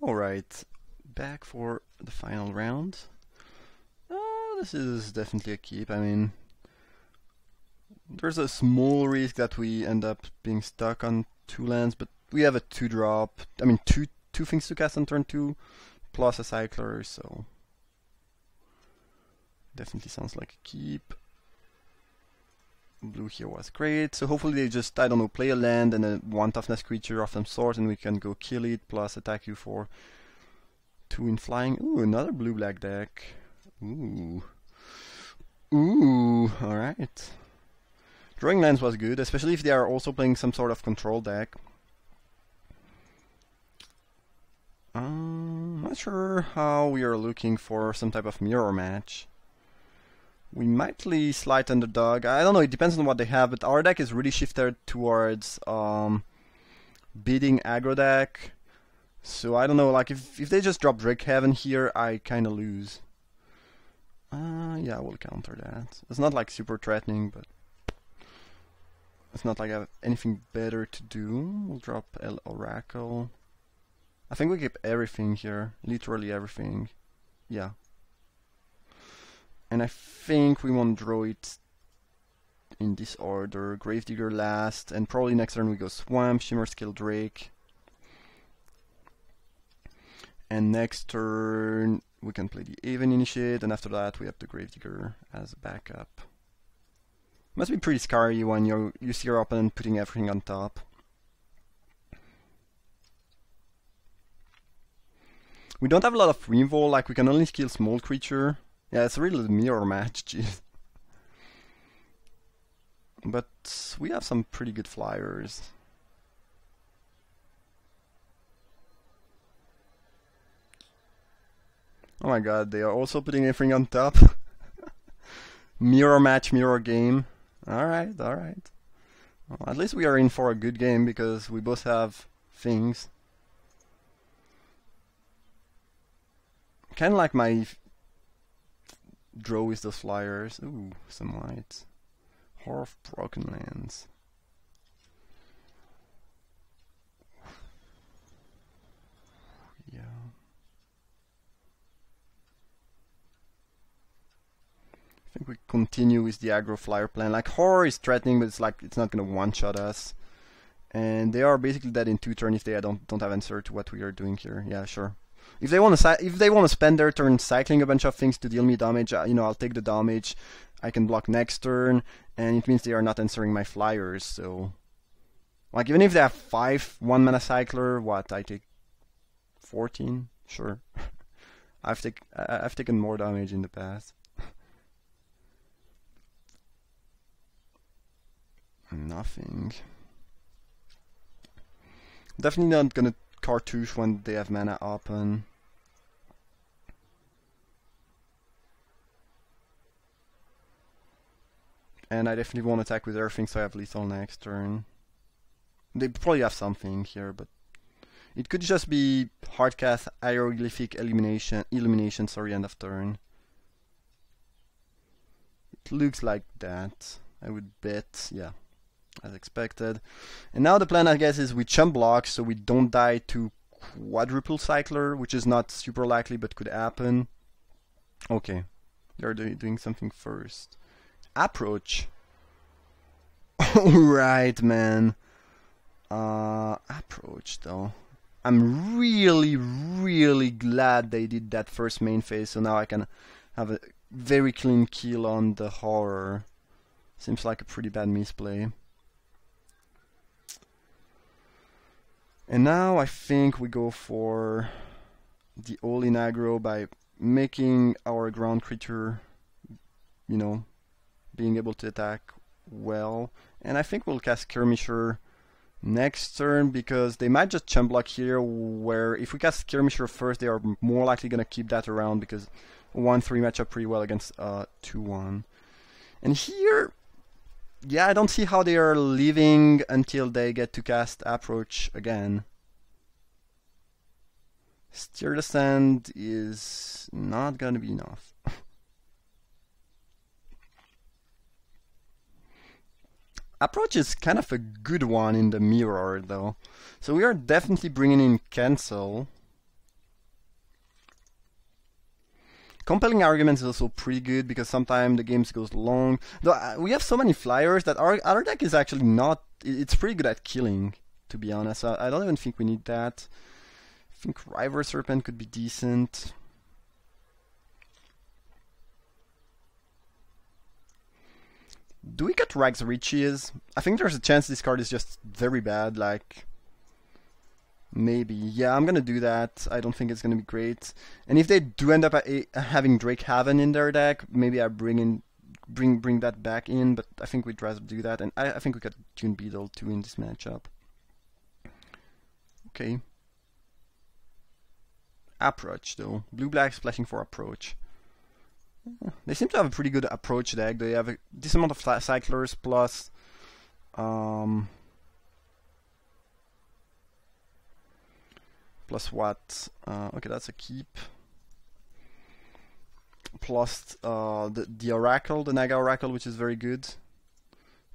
Alright, back for the final round. This is definitely a keep. I mean, there's a small risk that we end up being stuck on 2 lands, but we have a 2-drop. I mean, two things to cast on turn 2, plus a cycler, so definitely sounds like a keep. Blue here was great, so hopefully they just, I don't know, play a land and a 1 toughness creature of some sort, and we can go kill it, plus attack you for 2 in flying. Ooh, another blue-black deck. Ooh. Ooh, alright. Drawing lands was good, especially if they are also playing some sort of control deck. Not sure how we are looking for some type of mirror match. We might play slight underdog. I don't know, it depends on what they have, but our deck is really shifted towards bidding aggro deck. So I don't know, like if they just drop Drake Heaven here, I kinda lose. Yeah, we'll counter that. It's not like super threatening, but it's not like I have anything better to do. We'll drop El Oracle. I think we keep everything here, literally everything. Yeah. And I think we want to draw it in this order. Gravedigger last, and probably next turn we go Swamp, Shimmer Skill Drake. And next turn we can play the Haven Initiate, and after that we have the Gravedigger as a backup. Must be pretty scary when you see your opponent putting everything on top. We don't have a lot of removal, like we can only kill small creature. Yeah, it's really the mirror match, jeez. But we have some pretty good flyers. Oh my god, they are also putting everything on top. Mirror match, mirror game. Alright, alright. Well, at least we are in for a good game because we both have things. Kinda like my draw with those flyers. Ooh, some white. Horror of Broken Lands. Yeah. I think we continue with the aggro flyer plan. Like, Horror is threatening, but it's like it's not gonna one-shot us. And they are basically dead in 2 turns if they don't have answer to what we are doing here. Yeah, sure. If they want to spend their turn cycling a bunch of things to deal me damage, you know, I'll take the damage. I can block next turn, and it means they are not answering my flyers. So, like, even if they have 5 1-mana cycler, what I take 14? Sure. I've taken more damage in the past. Nothing. Definitely not gonna cartouche when they have mana open. And I definitely won't attack with everything, so I have lethal next turn. They probably have something here, but it could just be hardcast hieroglyphic illumination, sorry, end of turn. It looks like that. I would bet, yeah, as expected. And now the plan, I guess, is we chump block so we don't die to quadruple cycler, which is not super likely but could happen. Okay, they're doing something first. Approach. Alright, man. Approach, though. I'm really glad they did that first main phase, so now I can have a very clean kill on the Horror. Seems like a pretty bad misplay. And now I think we go for the all-in aggro by making our ground creature, you know, being able to attack well. And I think we'll cast Skirmisher next turn because they might just chump block here, where if we cast Skirmisher first, they are more likely gonna keep that around because 1-3 match up pretty well against 2-1. And here, yeah, I don't see how they are leaving until they get to cast Approach again. Steer the Sand is not gonna be enough. Approach is kind of a good one in the mirror, though. So we are definitely bringing in Cancel. Compelling Arguments is also pretty good because sometimes the games goes long. Though we have so many flyers that our deck is actually not. It's pretty good at killing, to be honest. I don't even think we need that. I think River Serpent could be decent. Do we get Rags Riches? I think there's a chance this card is just very bad, like... Maybe. Yeah, I'm gonna do that. I don't think it's gonna be great. And if they do end up having Drake Haven in their deck, maybe I bring that back in, but I think we'd rather do that. And I think we got Dune Beetle too in this matchup. Okay. Approach, though. Blue-black splashing for Approach. They seem to have a pretty good approach deck. They have a decent amount of cyclers plus plus what? Okay, that's a keep. Plus the Oracle, the Naga Oracle, which is very good.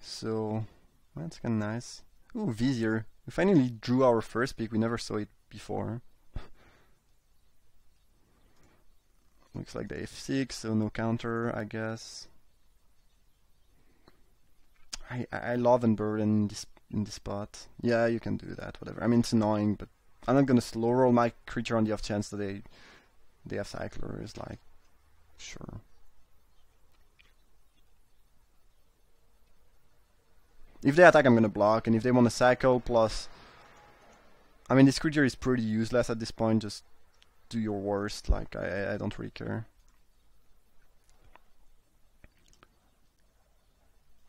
So that's kind of nice. Ooh, Vizier. We finally drew our first pick. We never saw it before. Looks like the F6, so no counter, I guess. I love Unburden in this spot. Yeah, you can do that, whatever. I mean, it's annoying, but I'm not gonna slow roll my creature on the off chance that they have cyclers. Like, sure. If they attack, I'm gonna block, and if they want to cycle plus, I mean, this creature is pretty useless at this point. Just do your worst. Like, I don't really care.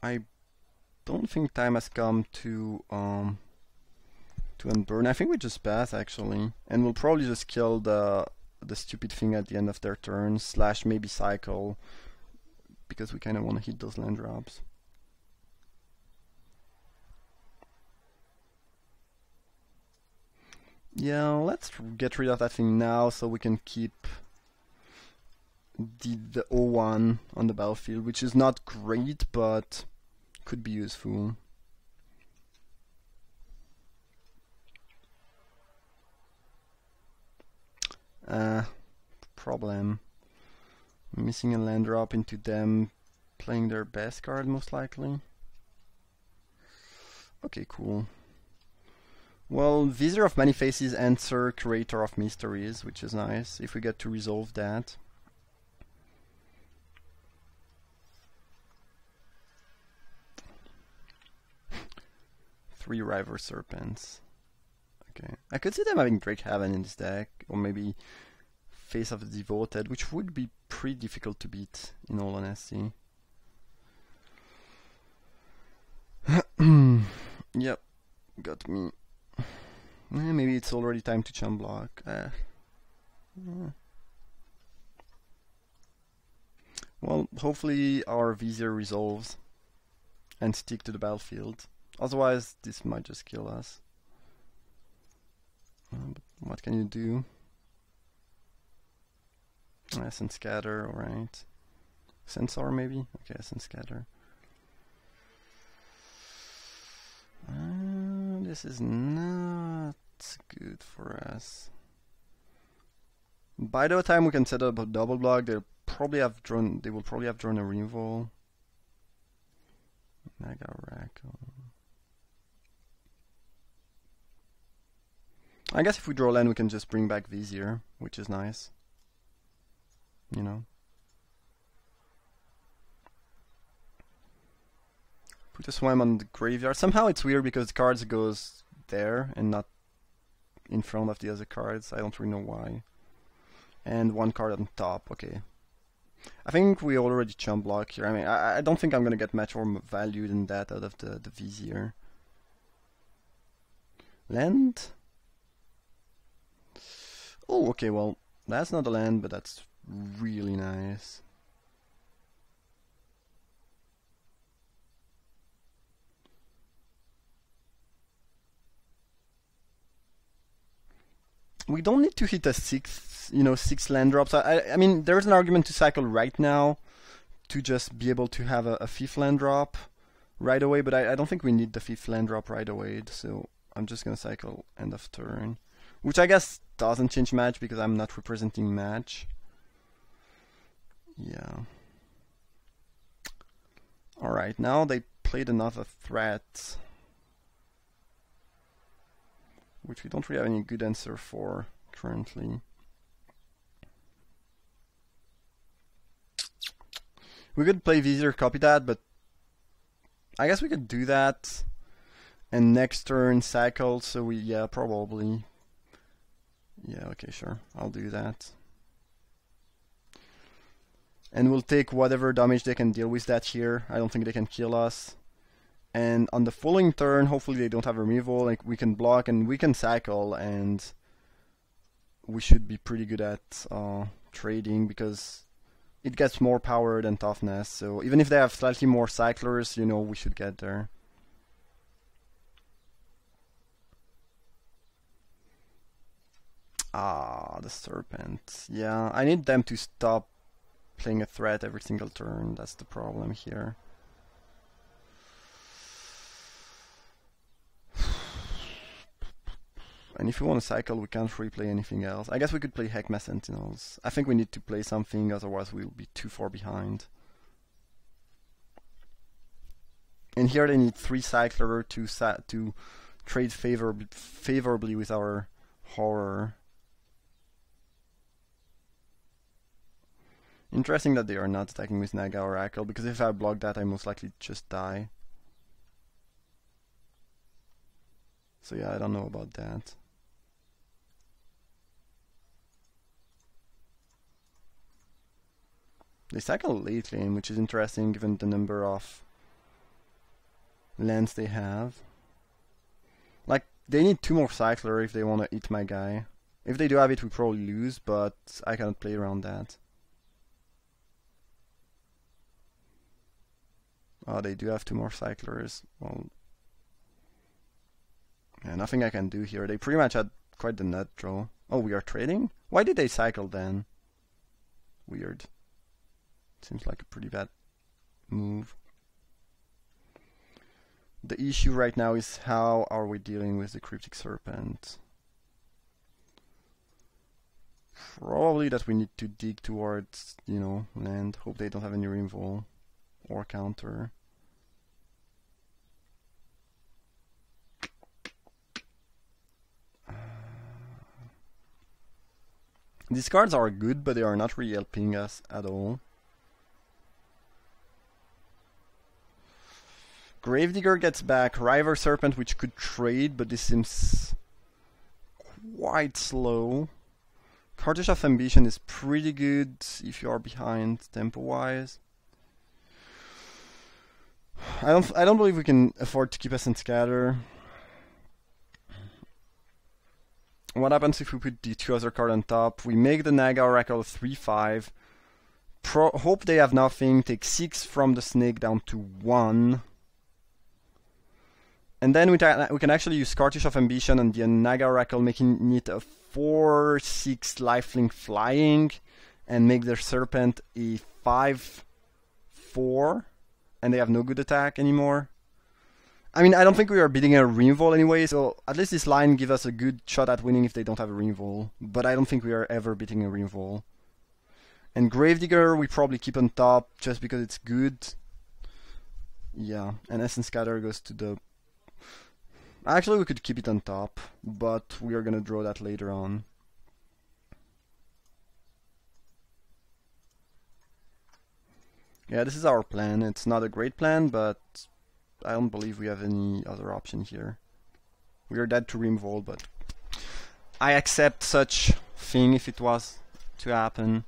I don't think time has come to unburn. I think we just pass actually, and we'll probably just kill the stupid thing at the end of their turn, slash maybe cycle, because we kind of want to hit those land drops. Yeah, let's get rid of that thing now so we can keep the 0-1 on the battlefield, which is not great, but could be useful. Problem. Missing a land drop into them playing their best card, most likely. Okay, cool. Well, Vizier of Many Faces answer Creator of Mysteries, which is nice, if we get to resolve that. Three River Serpents. Okay. I could see them having Drake Haven in this deck, or maybe Face of the Devoted, which would be pretty difficult to beat, in all honesty. Yep, got me. Maybe it's already time to chum block. Well, hopefully our Vizier resolves and stick to the battlefield. Otherwise, this might just kill us. But what can you do? Send Scatter, alright. Sensor, maybe? Okay, send Scatter. This is not good for us. By the time we can set up a double block, they will probably have drawn a removal. Mega Oracle. I guess if we draw land, we can just bring back Vizier, which is nice. You know. Put a Swam on the graveyard. Somehow it's weird because the cards goes there and not in front of the other cards. I don't really know why. And one card on top. Okay. I think we already chump block here. I mean, I don't think I'm gonna get much more value than that out of the Vizier. Land? Oh, okay, well, that's not a land, but that's really nice. We don't need to hit a six land drops. I mean, there's an argument to cycle right now to just be able to have a fifth land drop right away, but I don't think we need the fifth land drop right away, so I'm just gonna cycle end of turn. Which I guess doesn't change match because I'm not representing match. Yeah. Alright, now they played another threat, which we don't really have any good answer for currently. We could play Vizier, copy that, but I guess we could do that. And next turn cycle, so we, yeah, probably. Yeah, okay, sure, I'll do that. And we'll take whatever damage they can deal with that here. I don't think they can kill us. And on the following turn, hopefully they don't have removal, like we can block and we can cycle, and we should be pretty good at trading because it gets more power than toughness. So even if they have slightly more cyclers, you know, we should get there. Ah, the serpent. Yeah, I need them to stop playing a threat every single turn. That's the problem here. And if we want to cycle, we can't replay anything else. I guess we could play Heckma Sentinels. I think we need to play something, otherwise we'll be too far behind. And here they need 3 cycler to trade favorably with our horror. Interesting that they are not attacking with Naga Oracle, because if I block that, I most likely just die. So yeah, I don't know about that. They cycle late lane, which is interesting given the number of lands they have. Like, they need 2 more cycler if they want to eat my guy. If they do have it, we probably lose, but I cannot play around that. Oh, they do have 2 more cyclers. Well, yeah, nothing I can do here. They pretty much had quite the nut draw. Oh, we are trading? Why did they cycle then? Weird. Seems like a pretty bad move. The issue right now is how are we dealing with the Cryptic Serpent? Probably that we need to dig towards, you know, land. Hope they don't have any removal or counter. These cards are good, but they are not really helping us at all. Gravedigger gets back River Serpent, which could trade, but this seems quite slow. Cartouche of Ambition is pretty good if you are behind tempo-wise. I don't believe we can afford to keep Essence Scatter. What happens if we put the 2 other cards on top? We make the Naga Oracle 3/5. Hope they have nothing. Take 6 from the snake down to 1. And then we can actually use Cartouche of Ambition and the Naga Oracle, making it a 4/6 lifelink flying, and make their Serpent a 5/4, and they have no good attack anymore. I mean, I don't think we are beating a removal anyway, so at least this line gives us a good shot at winning if they don't have a removal. But I don't think we are ever beating a removal. And Gravedigger we probably keep on top just because it's good. Yeah, and Essence Scatter goes to the... Actually, we could keep it on top, but we are gonna draw that later on. Yeah, this is our plan. It's not a great plan, but I don't believe we have any other option here. We are dead to removal, but I accept such thing if it was to happen.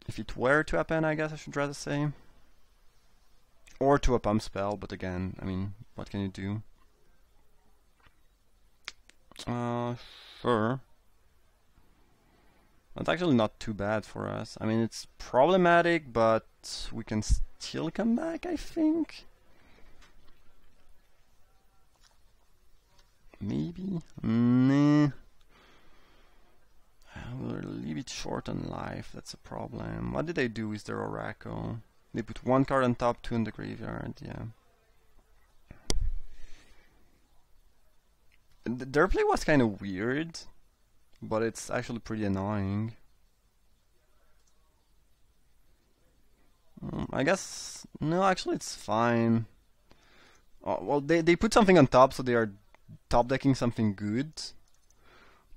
If it were to happen, I guess I should rather say. Or to a pump spell, but again, I mean, what can you do? Sure. That's actually not too bad for us. I mean, it's problematic, but we can still come back, I think. Maybe? Nah. We'll leave it short on life, that's a problem. What did they do with their Oracle? They put 1 card on top, 2 in the graveyard, yeah. Their play was kind of weird, but it's actually pretty annoying. I guess no. Actually, it's fine. Well, they put something on top, so they are top decking something good.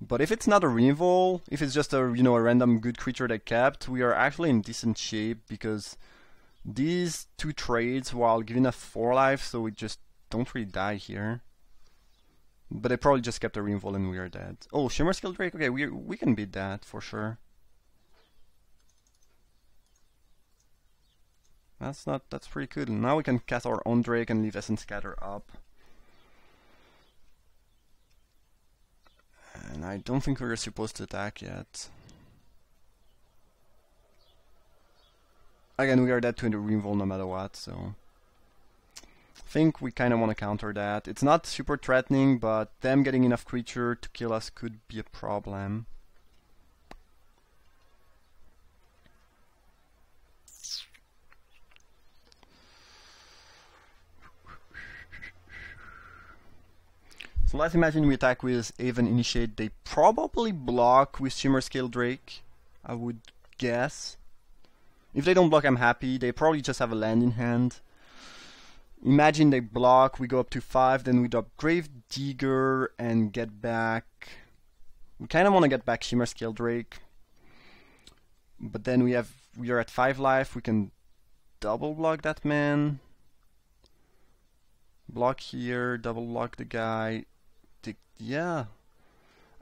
But if it's not a removal, if it's just a a random good creature they kept, we are actually in decent shape because these two trades while giving us 4 life, so we just don't really die here. But they probably just kept a removal and we are dead. Oh, Shimmer Skill Drake. Okay, we can beat that for sure. That's pretty good. Now we can cast our own Drake and leave Essence Scatter up. And I don't think we're supposed to attack yet. Again, we are dead to the removal no matter what, so I think we kind of want to counter that. It's not super threatening, but them getting enough creature to kill us could be a problem. So let's imagine we attack with Haven Initiate. They probably block with Shimmer Scale Drake, I would guess. If they don't block, I'm happy. They probably just have a land in hand. Imagine they block, we go up to 5, then we drop Grave Digger and get back. We kind of want to get back Shimmer Scale Drake. But then we are at 5 life, we can double block that man. Block here, double block the guy. Yeah.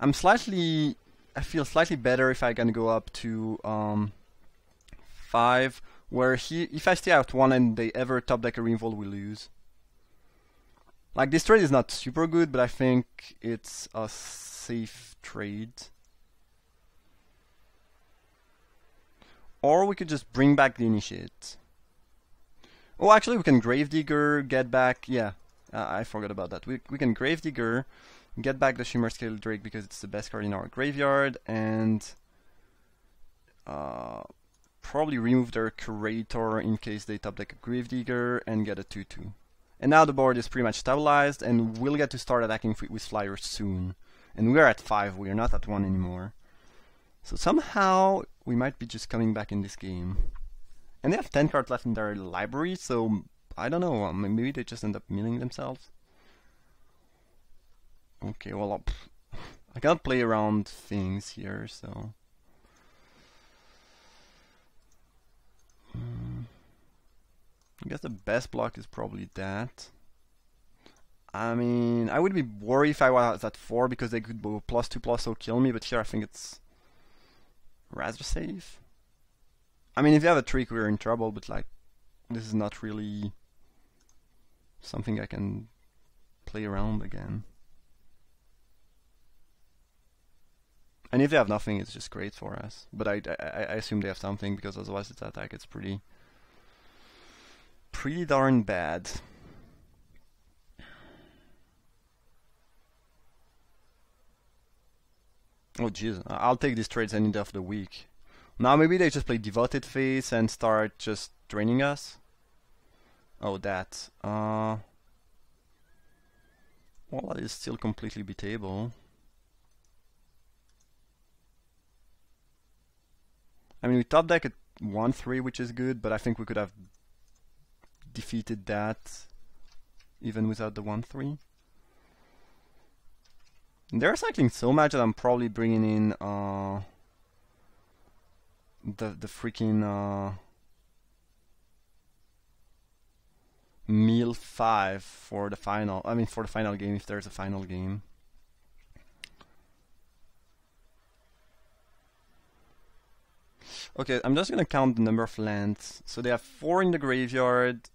I feel slightly better if I can go up to 5, where if I stay out 1 and they ever top deck a removal, we lose. Like, this trade is not super good, but I think it's a safe trade. Or we could just bring back the Initiate. Oh, actually, we can Gravedigger, get back... Yeah, I forgot about that. We can Gravedigger, get back the Shimmer Scale Drake because it's the best card in our graveyard, and probably remove their Curator in case they top deck a Gravedigger and get a 2/2. And now the board is pretty much stabilized, and we'll get to start attacking with Flyers soon. And we're at 5, we are not at 1 anymore. So somehow we might be just coming back in this game. And they have 10 cards left in their library, so I don't know, maybe they just end up milling themselves. Okay, well, I can't play around things here, so... I guess the best block is probably that. I mean, I would be worried if I was at 4 because they could go +2/+, so kill me, but here I think it's rather safe. I mean, if you have a trick, we're in trouble, but like, this is not really something I can play around again. And if they have nothing, it's just great for us. But I assume they have something, because otherwise it's attack, it's pretty darn bad. Oh jeez, I'll take these trades any day of the week. Now maybe they just play Devoted Face and start just draining us. Oh, that. Well, that is still completely beatable. I mean, we top deck at 1/3, which is good, but I think we could have defeated that even without the 1/3. They're cycling so much that I'm probably bringing in the freaking meal 5 for the final. I mean, for the final game, if there's a final game. Okay, I'm just gonna count the number of lands. So they have 4 in the graveyard,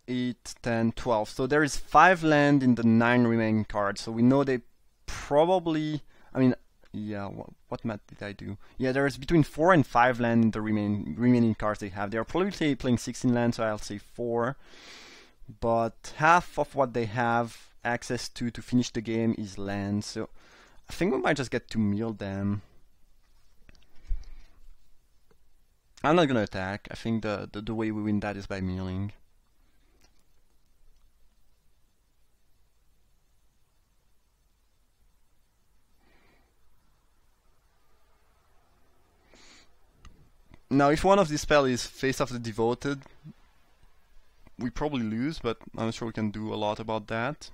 8, 10, 12. So there is 5 land in the 9 remaining cards. So we know they probably... I mean, yeah, what math did I do? Yeah, there is between 4 and 5 land in the remaining cards they have. They are probably playing 16 lands, so I'll say 4. But half of what they have access to finish the game is land. So I think we might just get to meal them. I'm not gonna attack. I think the way we win that is by mealing. Now, if one of these spells is Face of the Devoted, we probably lose, but I'm not sure we can do a lot about that.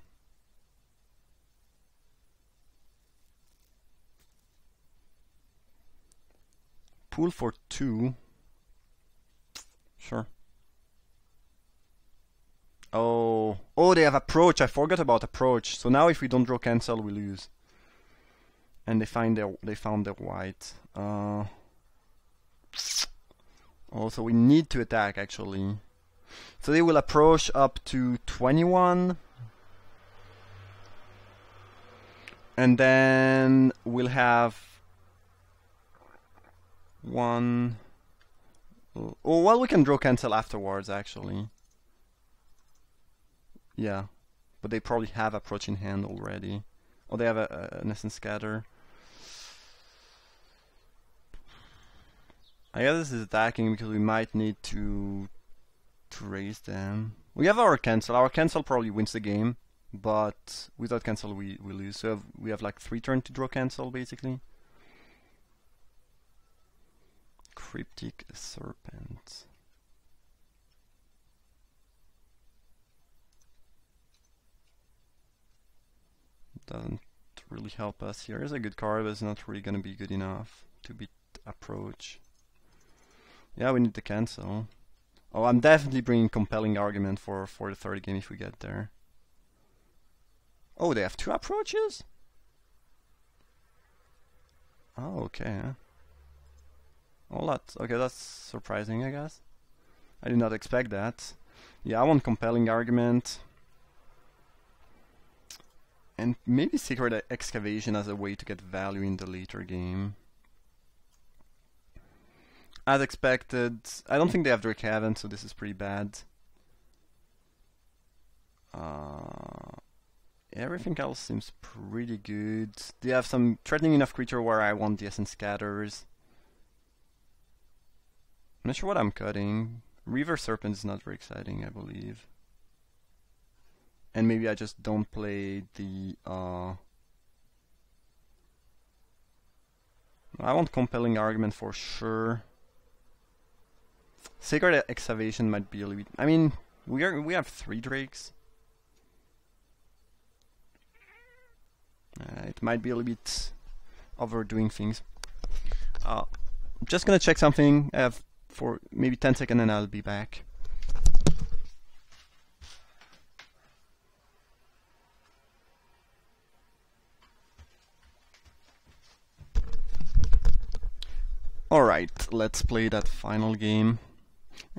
Pool for 2. Sure. Oh, they have approach. I forgot about approach. So now if we don't draw cancel, we lose. And they found their white. Oh, so we need to attack actually. So they will approach up to 21. And then we'll have 1. Oh, well, we can draw cancel afterwards actually. Yeah, but they probably have approach in hand already. Or they have an essence scatter. I guess this is attacking because we might need to raise them. We have our cancel. Our cancel probably wins the game, but without cancel we lose. So we have like 3 turns to draw cancel basically. Cryptic Serpent. Doesn't really help us here. It's a good card, but it's not really gonna be good enough to beat approach. Yeah, we need to cancel. Oh, I'm definitely bringing compelling argument for the third game if we get there. Oh, they have 2 approaches? Oh, okay. Oh, that's surprising, I guess. I did not expect that. Yeah, I want compelling argument. And maybe Secret Excavation as a way to get value in the later game. As expected, I don't think they have Drake Haven, so this is pretty bad. Everything else seems pretty good. They have some threatening enough creature where I want the Essence Scatters. I'm not sure what I'm cutting. Reaver Serpent is not very exciting, I believe. And maybe I just don't play the... I want compelling argument for sure. Sacred Excavation might be a little bit... I mean, we have 3 Drakes. It might be a little bit overdoing things. I'm just gonna check something. I have for maybe 10 seconds and I'll be back. Alright, let's play that final game.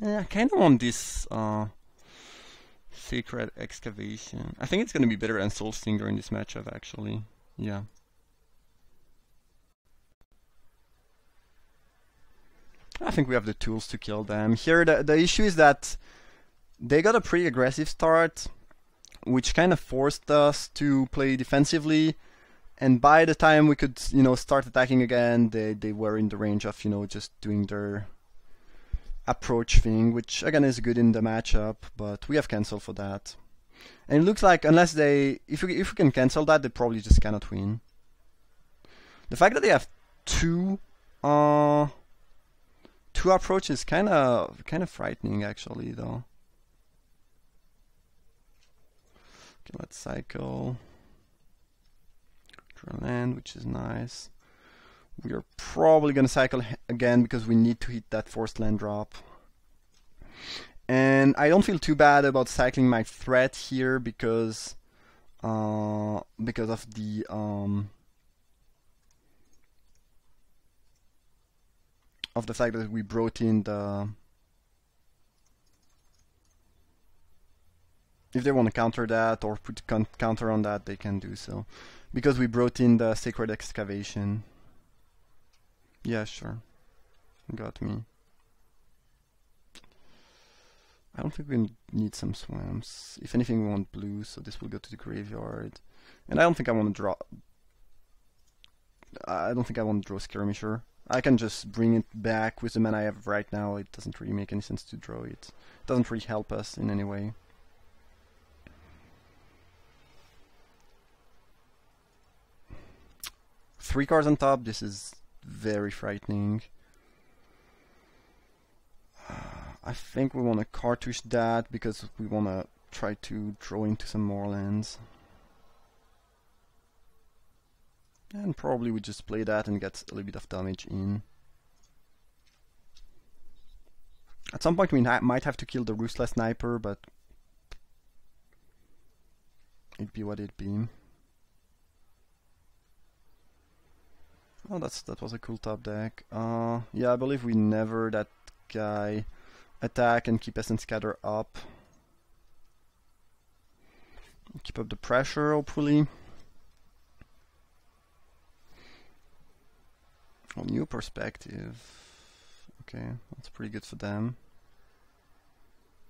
I kind of want this Sacred Excavation. I think it's going to be better than Soul Stinger in this matchup, actually. Yeah. I think we have the tools to kill them. Here, the issue is that they got a pretty aggressive start, which kind of forced us to play defensively. And by the time we could, start attacking again, they were in the range of, just doing their approach thing, which again is good in the matchup, but we have cancel for that. And it looks like unless if we can cancel that, they probably just cannot win. The fact that they have two approaches kind of frightening actually, though. Okay, let's cycle. Draw land, which is nice. We are probably going to cycle again because we need to hit that forced land drop. And I don't feel too bad about cycling my threat here because of the fact that we brought in the... If they want to counter that or put counter on that, they can do so. Because we brought in the Sacred Excavation. Yeah, sure. Got me. I don't think we need some swamps. If anything, we want blue, so this will go to the graveyard. And I don't think I want to draw... I don't think I want to draw Skirmisher. I can just bring it back with the mana I have right now. It doesn't really make any sense to draw it. It doesn't really help us in any way. Three cards on top, this is very frightening. I think we want to cartouche that because we want to try to draw into some more lands. And probably we just play that and get a little bit of damage in. At some point we might have to kill the Ruthless Sniper, but it'd be what it'd be. Oh, that was a cool top deck. Yeah, I believe we never that guy attack and keep Essence Scatter up. Keep up the pressure, hopefully. Oh, new perspective. Okay, that's pretty good for them.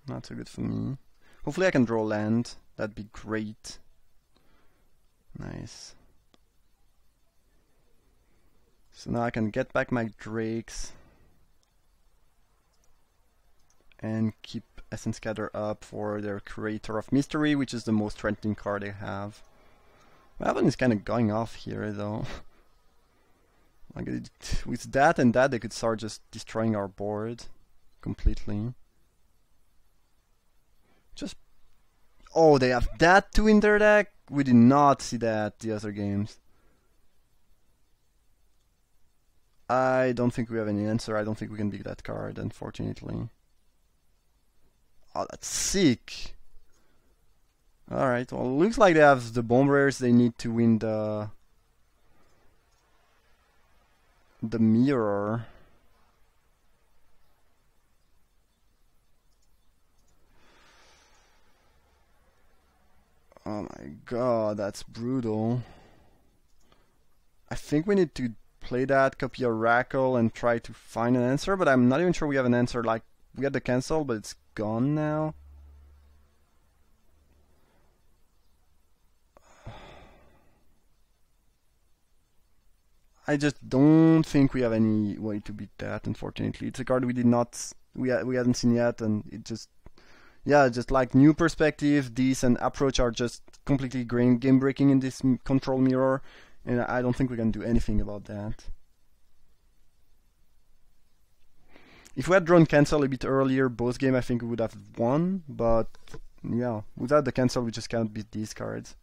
Not so good for me. Hopefully I can draw land. That'd be great. Nice. So now I can get back my Drakes and keep Essence Scatter up for their Creator of Mystery, which is the most threatening card they have. My opponent is kind of going off here though. Like with that and that, they could start just destroying our board completely. Just oh, they have that too in their deck. We did not see that the other games. I don't think we have any answer. I don't think we can beat that card, unfortunately. Oh, that's sick. Alright, well, looks like they have the Bomb Rares they need to win the mirror. Oh my god, that's brutal. I think we need to play that, copy Oracle, and try to find an answer, but I'm not even sure we have an answer. Like, we had the cancel, but it's gone now. I just don't think we have any way to beat that, unfortunately. It's a card we hadn't seen yet, and it just, yeah, just like new perspective, this and approach are just completely game breaking in this control mirror, and I don't think we can do anything about that. If we had drawn cancel a bit earlier, both game, I think we would have won, but yeah, without the cancel, we just can't beat these cards.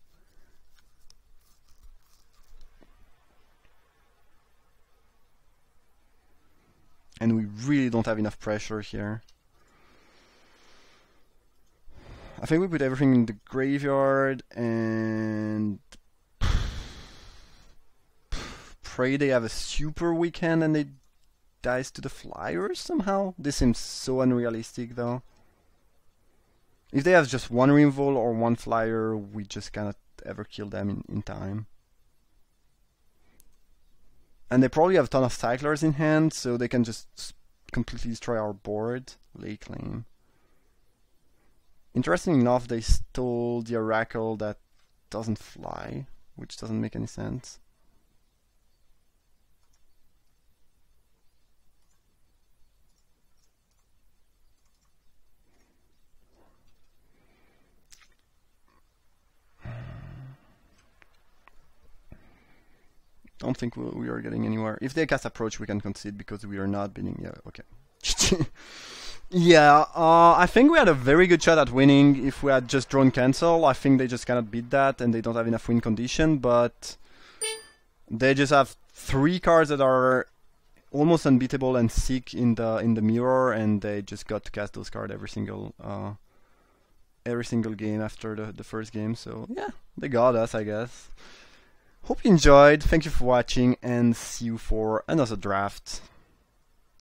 And we really don't have enough pressure here. I think we put everything in the graveyard and pray they have a super weak hand and they dies to the flyers somehow. This seems so unrealistic though. If they have just one removal or one flyer, we just cannot ever kill them in time. And they probably have a ton of cyclers in hand, so they can just completely destroy our board. Lake Lane. Interesting enough, they stole the Oracle that doesn't fly, which doesn't make any sense. Don't think we are getting anywhere. If they cast Approach, we can concede because we are not beating. Yeah, okay. Yeah, I think we had a very good shot at winning if we had just drawn Cancel. I think they just cannot beat that and they don't have enough win condition, but they just have 3 cards that are almost unbeatable and sick in the mirror, and they just got to cast those cards every single game after the first game. So yeah, they got us, I guess. Hope you enjoyed, thank you for watching, and see you for another draft.